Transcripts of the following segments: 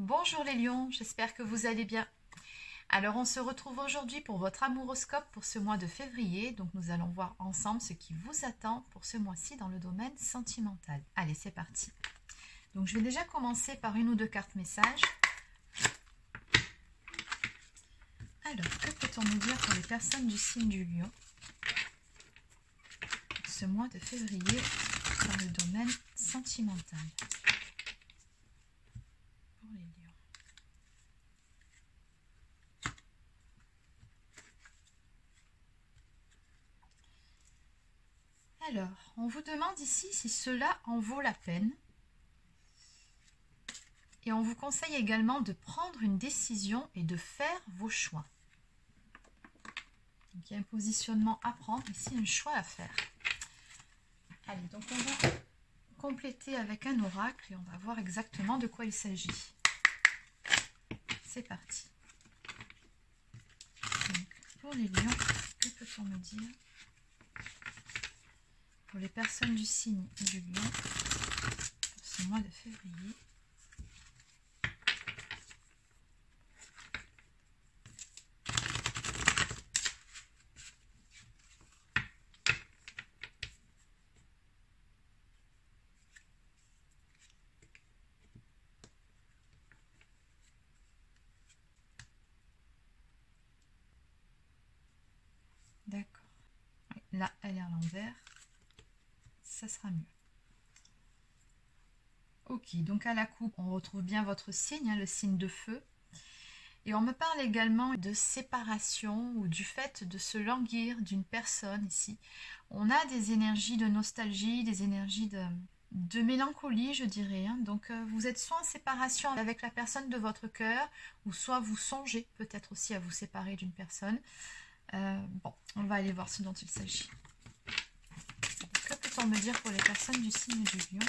Bonjour les lions, j'espère que vous allez bien. Alors on se retrouve aujourd'hui pour votre amouroscope pour ce mois de février. Donc nous allons voir ensemble ce qui vous attend pour ce mois-ci dans le domaine sentimental. Allez, c'est parti. Donc je vais déjà commencer par une ou deux cartes messages. Alors, que peut-on nous dire pour les personnes du signe du lion pour ce mois de février dans le domaine sentimental? Pour les lions. Alors, on vous demande ici si cela en vaut la peine. Et on vous conseille également de prendre une décision et de faire vos choix. Donc, il y a un positionnement à prendre, ici un choix à faire. Allez, donc on va compléter avec un oracle et on va voir exactement de quoi il s'agit. C'est parti. Donc, pour les lions, que peut-on me dire pour les personnes du signe du lion pour ce mois de février? D'accord. Là, elle est à l'envers. Ça sera mieux. Ok, donc à la coupe, on retrouve bien votre signe, le signe de feu. Et on me parle également de séparation ou du fait de se languir d'une personne ici. On a des énergies de nostalgie, des énergies de mélancolie, je dirais. Donc vous êtes soit en séparation avec la personne de votre cœur, ou soit vous songez peut-être aussi à vous séparer d'une personne. Bon, on va aller voir ce dont il s'agit. Que peut-on me dire pour les personnes du signe du lion ?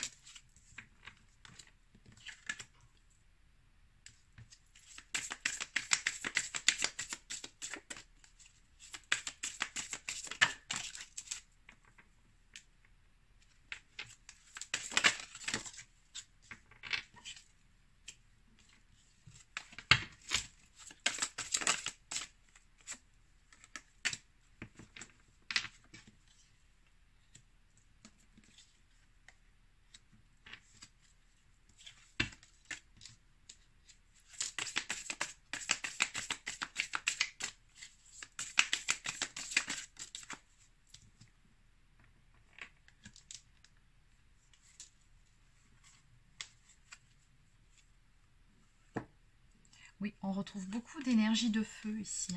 Oui, on retrouve beaucoup d'énergie de feu ici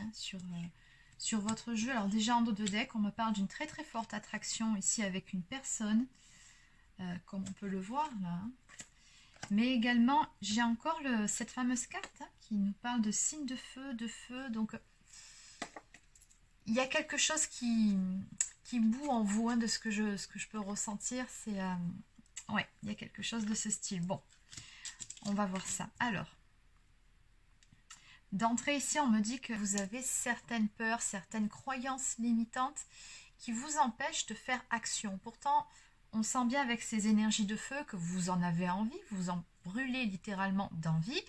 sur votre jeu. Alors déjà en dos de deck, on me parle d'une très très forte attraction ici avec une personne, comme on peut le voir là. Mais également, j'ai encore cette fameuse carte qui nous parle de signes de feu, Donc, il y a quelque chose qui bout en vous de ce que je peux ressentir. C'est ouais, il y a quelque chose de ce style. Bon, on va voir ça. Alors, d'entrée ici, on me dit que vous avez certaines peurs, certaines croyances limitantes qui vous empêchent de faire action. Pourtant, on sent bien avec ces énergies de feu que vous en avez envie, vous en brûlez littéralement d'envie.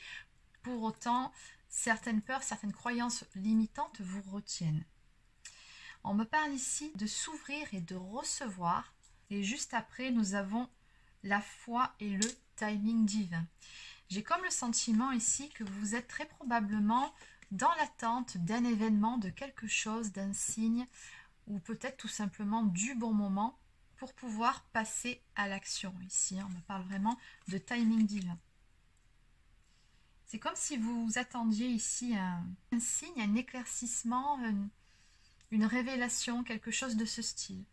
Pour autant, certaines peurs, certaines croyances limitantes vous retiennent. On me parle ici de s'ouvrir et de recevoir. Et juste après, nous avons la foi et le timing divin. J'ai comme le sentiment ici que vous êtes très probablement dans l'attente d'un événement, de quelque chose, d'un signe, ou peut-être tout simplement du bon moment pour pouvoir passer à l'action. Ici, on me parle vraiment de timing divin. C'est comme si vous attendiez ici un signe, un éclaircissement, une révélation, quelque chose de ce style.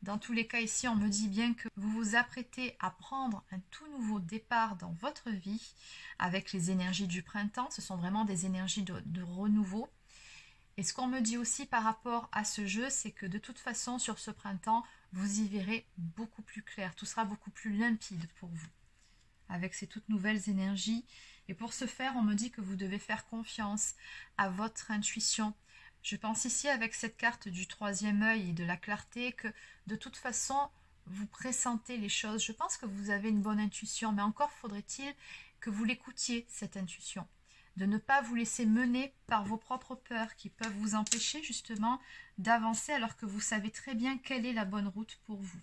Dans tous les cas, ici, on me dit bien que vous vous apprêtez à prendre un tout nouveau départ dans votre vie avec les énergies du printemps. Ce sont vraiment des énergies de renouveau. Et ce qu'on me dit aussi par rapport à ce jeu, c'est que de toute façon, sur ce printemps, vous y verrez beaucoup plus clair. Tout sera beaucoup plus limpide pour vous avec ces toutes nouvelles énergies. Et pour ce faire, on me dit que vous devez faire confiance à votre intuition. Je pense ici avec cette carte du troisième œil et de la clarté que de toute façon, vous pressentez les choses. Je pense que vous avez une bonne intuition, mais encore faudrait-il que vous l'écoutiez, cette intuition. De ne pas vous laisser mener par vos propres peurs qui peuvent vous empêcher justement d'avancer alors que vous savez très bien quelle est la bonne route pour vous.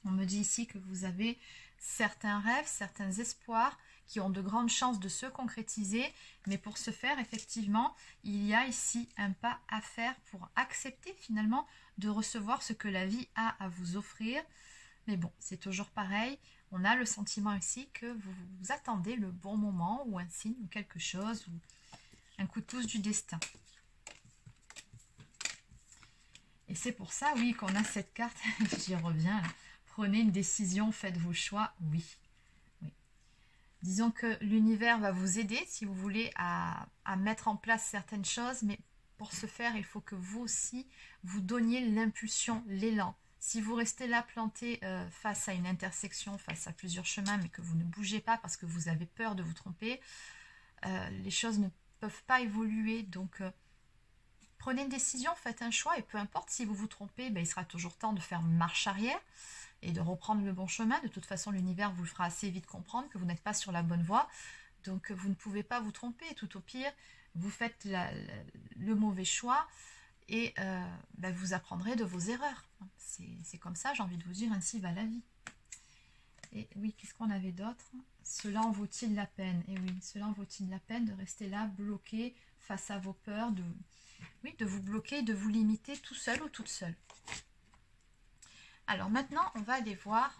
On me dit ici que vous avez certains rêves, certains espoirs qui ont de grandes chances de se concrétiser, mais pour ce faire, effectivement, il y a ici un pas à faire pour accepter finalement de recevoir ce que la vie a à vous offrir. Mais bon, c'est toujours pareil, on a le sentiment ici que vous attendez le bon moment ou un signe ou quelque chose, ou un coup de pouce du destin. Et c'est pour ça, oui, qu'on a cette carte, j'y reviens, là. Prenez une décision, faites vos choix, oui. Oui. Disons que l'univers va vous aider si vous voulez à mettre en place certaines choses, mais pour ce faire, il faut que vous aussi, vous donniez l'impulsion, l'élan. Si vous restez là planté face à une intersection, face à plusieurs chemins, mais que vous ne bougez pas parce que vous avez peur de vous tromper, les choses ne peuvent pas évoluer. Donc, prenez une décision, faites un choix, et peu importe si vous vous trompez, ben, il sera toujours temps de faire marche arrière et de reprendre le bon chemin. De toute façon, l'univers vous le fera assez vite comprendre que vous n'êtes pas sur la bonne voie. Donc, vous ne pouvez pas vous tromper. Tout au pire, vous faites le mauvais choix et ben, vous apprendrez de vos erreurs. C'est comme ça, j'ai envie de vous dire, ainsi va la vie. Et oui, qu'est-ce qu'on avait d'autre? Cela en vaut-il la peine? Et oui, cela en vaut-il la peine de rester là, bloqué face à vos peurs, de vous bloquer, de vous limiter tout seul ou toute seule. Alors maintenant, on va aller voir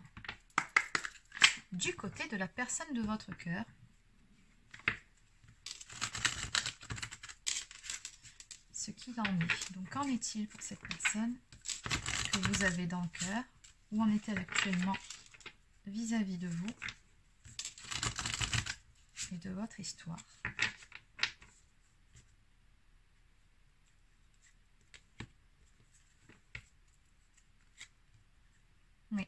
du côté de la personne de votre cœur. Ce qu'il en est. Donc, qu'en est-il pour cette personne que vous avez dans le cœur? Où en est-elle actuellement vis-à-vis de vous et de votre histoire? Oui.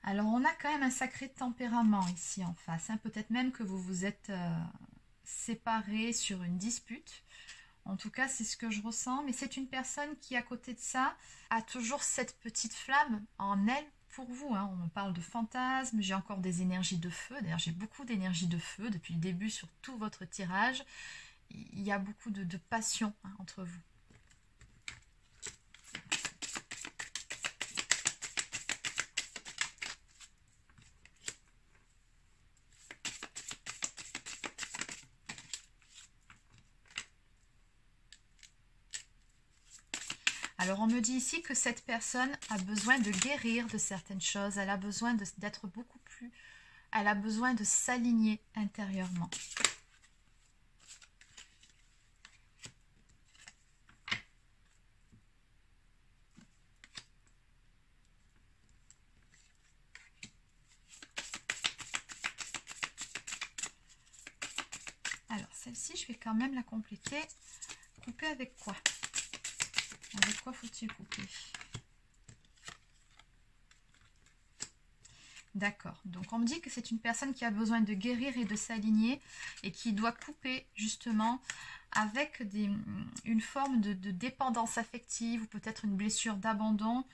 Alors, on a quand même un sacré tempérament ici en face. Hein. Peut-être même que vous vous êtes séparés sur une dispute. En tout cas, c'est ce que je ressens. Mais c'est une personne qui, à côté de ça, a toujours cette petite flamme en elle pour vous. Hein. On me parle de fantasmes. J'ai encore des énergies de feu. D'ailleurs, j'ai beaucoup d'énergie de feu depuis le début sur tout votre tirage. Il y a beaucoup de passion entre vous. Alors, on me dit ici que cette personne a besoin de guérir de certaines choses. Elle a besoin d'être beaucoup plus... Elle a besoin de s'aligner intérieurement. Alors, celle-ci, je vais quand même la compléter. Couper avec quoi ? Avec quoi faut-il couper? D'accord. Donc, on me dit que c'est une personne qui a besoin de guérir et de s'aligner et qui doit couper justement avec une forme de dépendance affective ou peut-être une blessure d'abandon.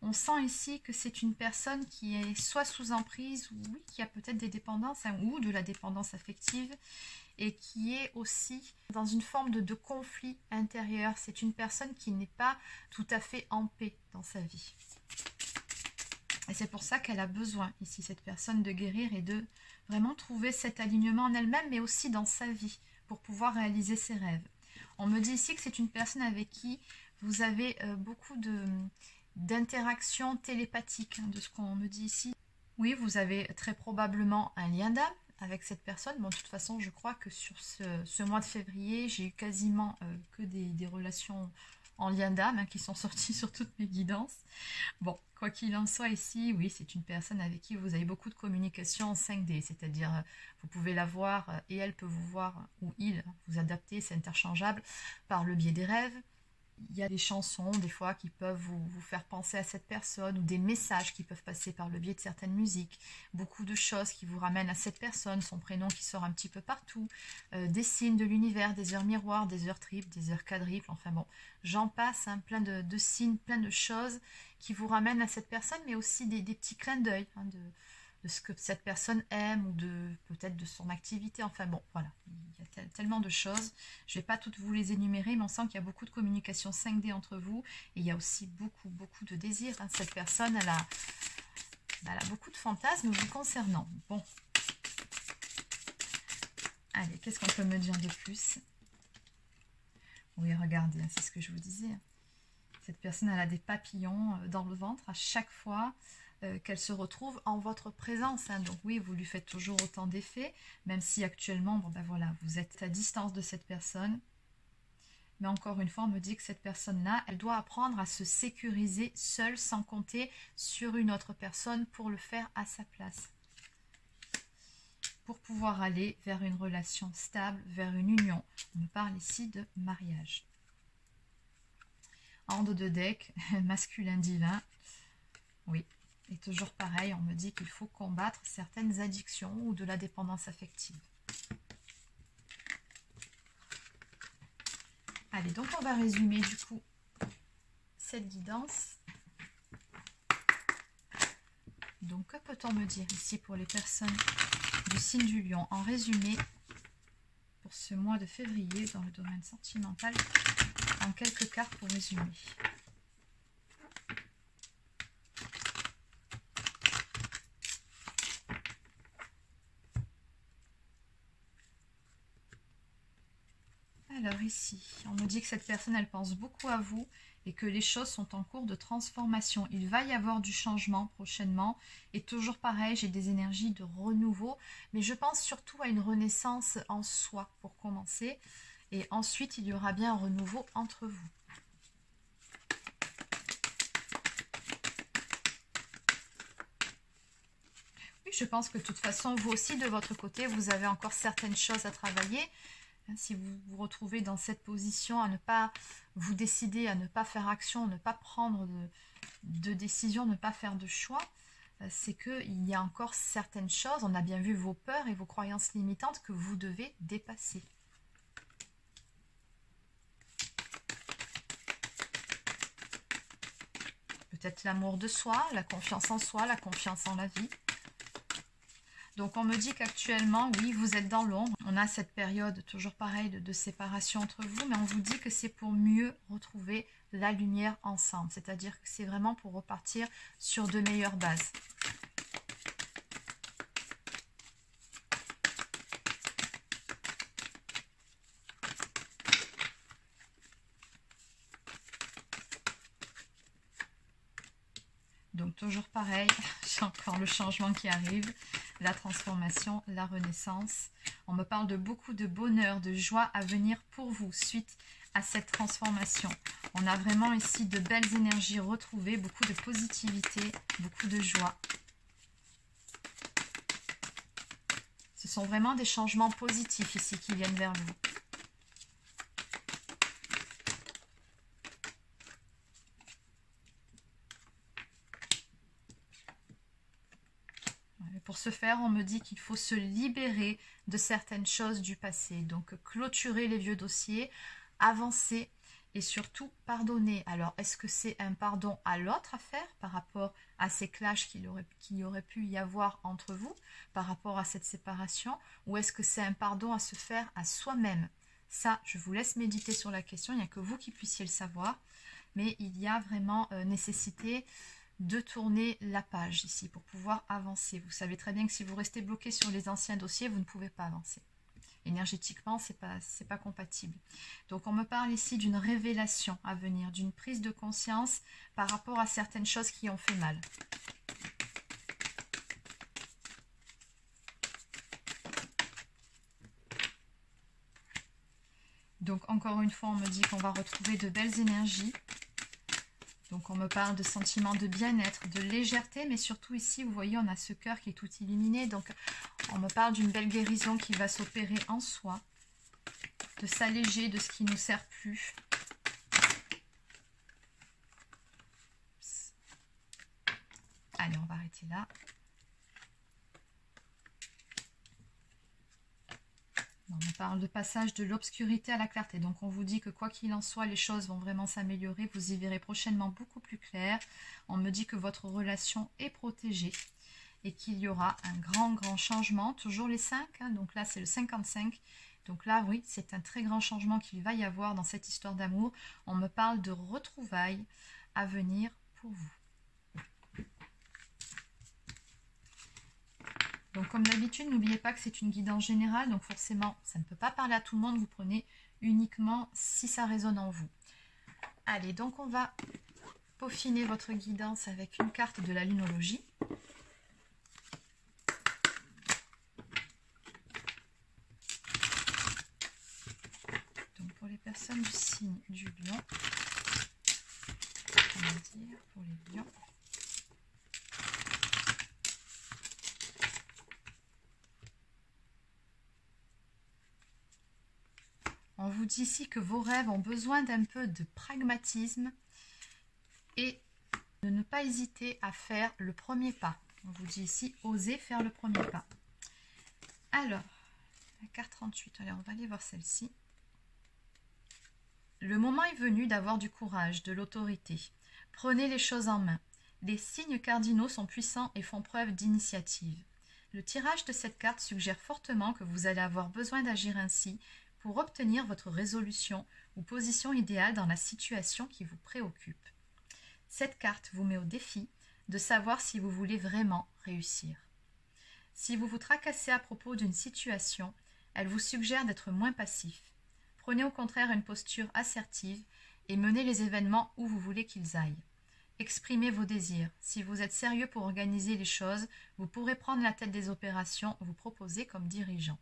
On sent ici que c'est une personne qui est soit sous emprise, ou oui, qui a peut-être des dépendances ou de la dépendance affective, et qui est aussi dans une forme de conflit intérieur. C'est une personne qui n'est pas tout à fait en paix dans sa vie. Et c'est pour ça qu'elle a besoin, ici, cette personne, de guérir et de vraiment trouver cet alignement en elle-même, mais aussi dans sa vie, pour pouvoir réaliser ses rêves. On me dit ici que c'est une personne avec qui vous avez beaucoup d'interactions télépathiques, de ce qu'on me dit ici. Oui, vous avez très probablement un lien d'âme avec cette personne. Bon, de toute façon, je crois que sur ce mois de février, j'ai eu quasiment que des relations en lien d'âme qui sont sorties sur toutes mes guidances. Bon, quoi qu'il en soit ici, oui, c'est une personne avec qui vous avez beaucoup de communication en 5D, c'est-à-dire vous pouvez la voir et elle peut vous voir, ou il, vous adapter, c'est interchangeable, par le biais des rêves. Il y a des chansons, des fois, qui peuvent vous faire penser à cette personne, ou des messages qui peuvent passer par le biais de certaines musiques. Beaucoup de choses qui vous ramènent à cette personne, son prénom qui sort un petit peu partout, des signes de l'univers, des heures miroirs, des heures triples, des heures quadruples, enfin bon, j'en passe, plein de signes, plein de choses qui vous ramènent à cette personne, mais aussi des petits clins d'œil, ce que cette personne aime ou de peut-être de son activité. Enfin bon, voilà, il y a tellement de choses. Je ne vais pas toutes vous les énumérer, mais on sent qu'il y a beaucoup de communication 5D entre vous. Et il y a aussi beaucoup, beaucoup de désirs. Hein. Cette personne, elle a beaucoup de fantasmes vous concernant. Bon. Allez, qu'est-ce qu'on peut me dire de plus? Oui, regardez, hein, c'est ce que je vous disais. Cette personne, elle a des papillons dans le ventre à chaque fois qu'elle se retrouve en votre présence. Hein. Donc oui, vous lui faites toujours autant d'effets, même si actuellement, bon, ben voilà, vous êtes à distance de cette personne. Mais encore une fois, on me dit que cette personne-là, elle doit apprendre à se sécuriser seule, sans compter sur une autre personne pour le faire à sa place. Pour pouvoir aller vers une relation stable, vers une union. On me parle ici de mariage. En dos de deck, masculin divin. Oui, et toujours pareil, on me dit qu'il faut combattre certaines addictions ou de la dépendance affective. Allez, donc on va résumer du coup cette guidance. Donc, que peut-on me dire ici pour les personnes du signe du lion? En résumé, pour ce mois de février, dans le domaine sentimental, en quelques cartes pour résumer. Alors ici, on me dit que cette personne, elle pense beaucoup à vous et que les choses sont en cours de transformation. Il va y avoir du changement prochainement. Et toujours pareil, j'ai des énergies de renouveau. Mais je pense surtout à une renaissance en soi pour commencer. Et ensuite, il y aura bien un renouveau entre vous. Oui, je pense que de toute façon, vous aussi, de votre côté, vous avez encore certaines choses à travailler. Si vous vous retrouvez dans cette position à ne pas vous décider, à ne pas faire action, à ne pas prendre de décision, ne pas faire de choix, c'est qu'il y a encore certaines choses, on a bien vu vos peurs et vos croyances limitantes que vous devez dépasser. Peut-être l'amour de soi, la confiance en soi, la confiance en la vie. Donc on me dit qu'actuellement, oui, vous êtes dans l'ombre. On a cette période, toujours pareil, de séparation entre vous, mais on vous dit que c'est pour mieux retrouver la lumière ensemble. C'est-à-dire que c'est vraiment pour repartir sur de meilleures bases. Donc toujours pareil, j'ai encore le changement qui arrive, la transformation, la renaissance. On me parle de beaucoup de bonheur, de joie à venir pour vous suite à cette transformation. On a vraiment ici de belles énergies retrouvées, beaucoup de positivité, beaucoup de joie. Ce sont vraiment des changements positifs ici qui viennent vers vous. Pour ce faire, on me dit qu'il faut se libérer de certaines choses du passé. Donc, clôturer les vieux dossiers, avancer et surtout pardonner. Alors, est-ce que c'est un pardon à l'autre à faire par rapport à ces clashs qu'il y aurait pu y avoir entre vous, par rapport à cette séparation, ou est-ce que c'est un pardon à se faire à soi-même? Ça, je vous laisse méditer sur la question. Il n'y a que vous qui puissiez le savoir. Mais il y a vraiment nécessité de tourner la page ici pour pouvoir avancer. Vous savez très bien que si vous restez bloqué sur les anciens dossiers, vous ne pouvez pas avancer. Énergétiquement, c'est pas compatible. Donc, on me parle ici d'une révélation à venir, d'une prise de conscience par rapport à certaines choses qui ont fait mal. Donc, encore une fois, on me dit qu'on va retrouver de belles énergies. Donc, on me parle de sentiments de bien-être, de légèreté, mais surtout ici, vous voyez, on a ce cœur qui est tout illuminé. Donc, on me parle d'une belle guérison qui va s'opérer en soi, de s'alléger de ce qui ne nous sert plus. Allez, on va arrêter là. On me parle de passage de l'obscurité à la clarté. Donc, on vous dit que quoi qu'il en soit, les choses vont vraiment s'améliorer. Vous y verrez prochainement beaucoup plus clair. On me dit que votre relation est protégée. et qu'il y aura un grand changement, toujours les 5, hein, donc là c'est le 55. Donc là, oui, c'est un très grand changement qu'il va y avoir dans cette histoire d'amour. On me parle de retrouvailles à venir pour vous. Donc comme d'habitude, n'oubliez pas que c'est une guidance générale, donc forcément, ça ne peut pas parler à tout le monde. Vous prenez uniquement si ça résonne en vous. Allez, donc on va peaufiner votre guidance avec une carte de la lunologie. Pour les personnes du signe du lion, on va dire pour les lions. On vous dit ici que vos rêves ont besoin d'un peu de pragmatisme et de ne pas hésiter à faire le premier pas. On vous dit ici, osez faire le premier pas. Alors, la carte 38, allez, on va aller voir celle-ci. Le moment est venu d'avoir du courage, de l'autorité. Prenez les choses en main. Les signes cardinaux sont puissants et font preuve d'initiative. Le tirage de cette carte suggère fortement que vous allez avoir besoin d'agir ainsi pour obtenir votre résolution ou position idéale dans la situation qui vous préoccupe. Cette carte vous met au défi de savoir si vous voulez vraiment réussir. Si vous vous tracassez à propos d'une situation, elle vous suggère d'être moins passif. Prenez au contraire une posture assertive et menez les événements où vous voulez qu'ils aillent. Exprimez vos désirs. Si vous êtes sérieux pour organiser les choses, vous pourrez prendre la tête des opérations vous proposez comme dirigeant.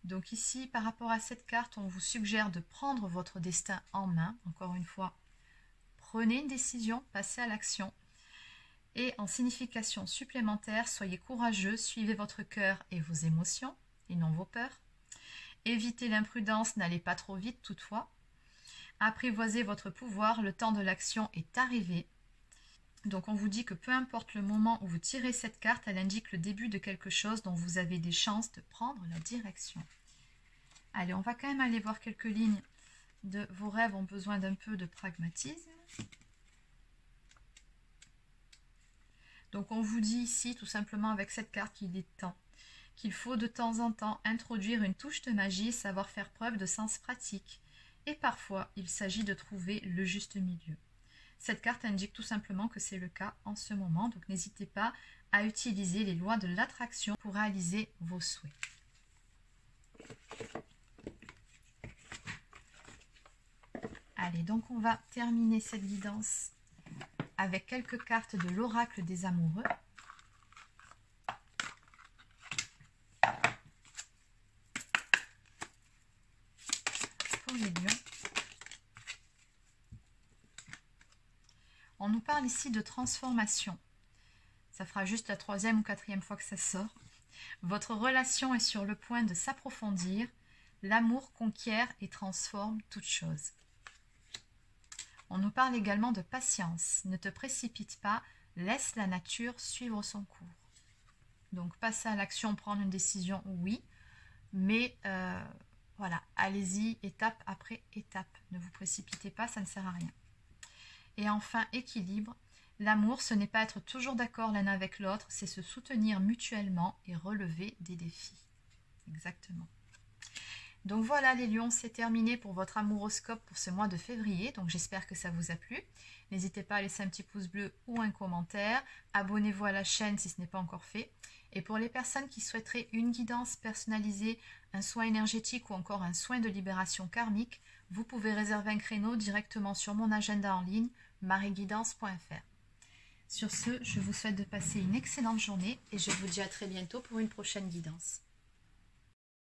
Donc ici, par rapport à cette carte, on vous suggère de prendre votre destin en main. Encore une fois, prenez une décision, passez à l'action. Et en signification supplémentaire, soyez courageux, suivez votre cœur et vos émotions, et non vos peurs. Évitez l'imprudence, n'allez pas trop vite toutefois. Apprivoisez votre pouvoir, le temps de l'action est arrivé. Donc on vous dit que peu importe le moment où vous tirez cette carte, elle indique le début de quelque chose dont vous avez des chances de prendre la direction. Allez, on va quand même aller voir quelques lignes de vos rêves ont besoin d'un peu de pragmatisme. Donc on vous dit ici tout simplement avec cette carte qu'il est temps, qu'il faut de temps en temps introduire une touche de magie, savoir faire preuve de sens pratique. Et parfois, il s'agit de trouver le juste milieu. Cette carte indique tout simplement que c'est le cas en ce moment, donc n'hésitez pas à utiliser les lois de l'attraction pour réaliser vos souhaits. Allez, donc on va terminer cette guidance avec quelques cartes de l'oracle des amoureux. Pour les lions. On nous parle ici de transformation. Ça fera juste la 3e ou 4e fois que ça sort. Votre relation est sur le point de s'approfondir. L'amour conquiert et transforme toute chose. On nous parle également de patience. Ne te précipite pas, laisse la nature suivre son cours. Donc passer à l'action, prendre une décision, oui. Mais voilà, allez-y étape après étape. Ne vous précipitez pas, ça ne sert à rien. Et enfin, équilibre. L'amour, ce n'est pas être toujours d'accord l'un avec l'autre, c'est se soutenir mutuellement et relever des défis. Exactement. Donc voilà les lions, c'est terminé pour votre amouroscope pour ce mois de février. Donc j'espère que ça vous a plu. N'hésitez pas à laisser un petit pouce bleu ou un commentaire. Abonnez-vous à la chaîne si ce n'est pas encore fait. Et pour les personnes qui souhaiteraient une guidance personnalisée, un soin énergétique ou encore un soin de libération karmique, vous pouvez réserver un créneau directement sur mon agenda en ligne, marieguidance.fr. Sur ce, je vous souhaite de passer une excellente journée et je vous dis à très bientôt pour une prochaine guidance.